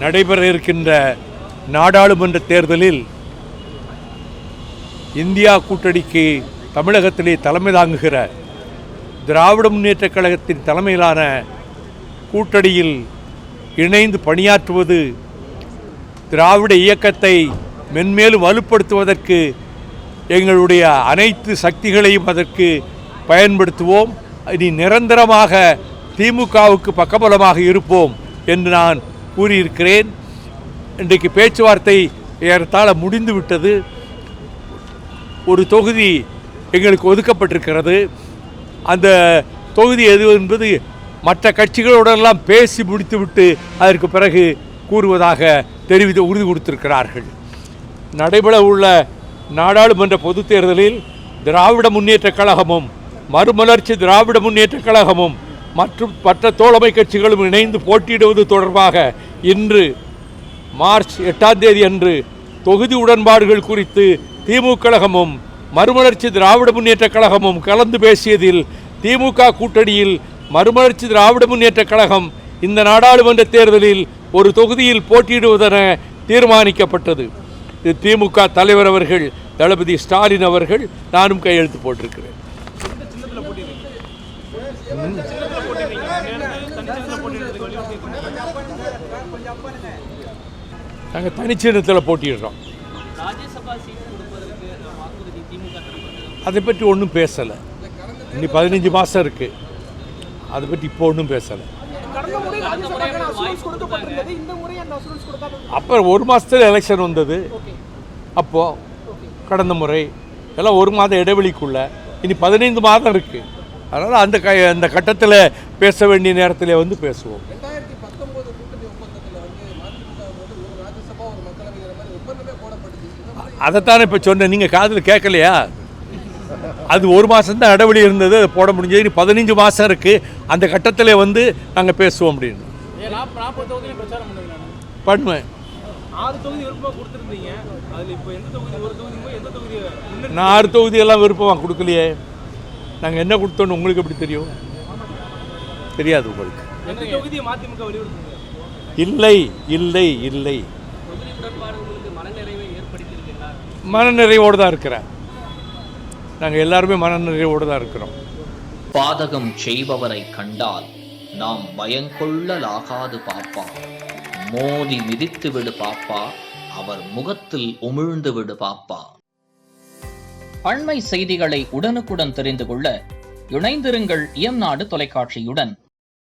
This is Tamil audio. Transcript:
நடைபெற இருக்கின்ற நாடாளுமன்ற தேர்தலில் இந்தியா கூட்டணிக்கு தமிழகத்திலே தலைமை தாங்குகிற திராவிட முன்னேற்றக் கழகத்தின் தலைமையிலான கூட்டணியில் இணைந்து பணியாற்றுவது திராவிட இயக்கத்தை மென்மேலும் வலுப்படுத்துவதற்கு எங்களுடைய அனைத்து சக்திகளையும் அதற்கு பயன்படுத்துவோம். இனி நிரந்தரமாக திமுகவுக்கு பக்கபலமாக இருப்போம் என்று நான் கூறியிருக்கிறேன். இன்றைக்கு பேச்சுவார்த்தை ஏறத்தாழ முடிந்துவிட்டது. ஒரு தொகுதி எங்களுக்கு ஒதுக்கப்பட்டிருக்கிறது. அந்த தொகுதி எது என்பது மற்ற கட்சிகளோடெல்லாம் பேசி முடித்துவிட்டு அதற்கு பிறகு கூறுவதாக உறுதி கொடுத்திருக்கிறார்கள். நடைபெற உள்ள நாடாளுமன்ற பொதுத் தேர்தலில் திராவிட முன்னேற்றக் கழகமும் மறுமலர்ச்சி திராவிட முன்னேற்றக் கழகமும் மற்றும் மற்ற தோழமை கட்சிகளும் இணைந்து போட்டியிடுவது தொடர்பாக இன்று மார்ச் 8ஆம் தேதி அன்று தொகுதி உடன்பாடுகள் குறித்து திமுக கழகமும் மறுமலர்ச்சி திராவிட முன்னேற்றக் கழகமும் கலந்து பேசியதில் திமுக கூட்டணியில் மறுமலர்ச்சி திராவிட முன்னேற்றக் கழகம் இந்த நாடாளுமன்ற தேர்தலில் ஒரு தொகுதியில் போட்டியிடுவதென தீர்மானிக்கப்பட்டது. இது திமுக தலைவர் அவர்கள் தளபதி ஸ்டாலின் அவர்கள் நானும் கையெழுத்து போட்டிருக்கிறேன். நாங்கள் தனிச்சின்னத்தில் போட்டிடுறோம். அதை பற்றி ஒன்றும் பேசலை. இன்னி 15 மாதம் இருக்குது. அதை பற்றி இப்போ ஒன்றும் பேசலை. அப்புறம் ஒரு மாதத்தில் எலெக்ஷன் வந்தது. அப்போது கடந்த முறை எல்லாம் ஒரு மாதம் இடைவெளிக்குள்ள இனி 15 மாதம் இருக்குது. அதனால் அந்த கட்டத்தில் பேச வேண்டிய நேரத்தில் வந்து பேசுவோம். அதைத்தானே இப்போ சொன்னேன். நீங்கள் காதில் கேட்கலையா? அது ஒரு மாதம்தான் இடைவெளி இருந்தது, அதை போட முடிஞ்சது. இனி 15 மாதம் இருக்குது. அந்த கட்டத்தில் வந்து நாங்கள் பேசுவோம் அப்படின்னு பண்ணுவேன். நான் 6 தொகுதியெல்லாம் விருப்பமாக கொடுக்கலையே. நாங்கள் என்ன கொடுத்தோன்னு உங்களுக்கு எப்படி தெரியும்? தெரியாது உங்களுக்கு. இல்லை இல்லை இல்லை, மனநிறைவோடு தான் இருக்கிறேன். நாங்கள் எல்லாருமே மனநிறைவோடு தான் இருக்கிறோம். பாதகம் செய்பவரை கண்டால் நாம் பயங்கொள்ளலாகாது பாப்பா, மோதி மிதித்து விடு பாப்பா, அவர் முகத்தில் உமிழ்ந்து விடு பாப்பா. அண்மை செய்திகளை உடனுக்குடன் தெரிந்து கொள்ள இணைந்திருங்கள் இயம்நாடு தொலைக்காட்சியுடன்.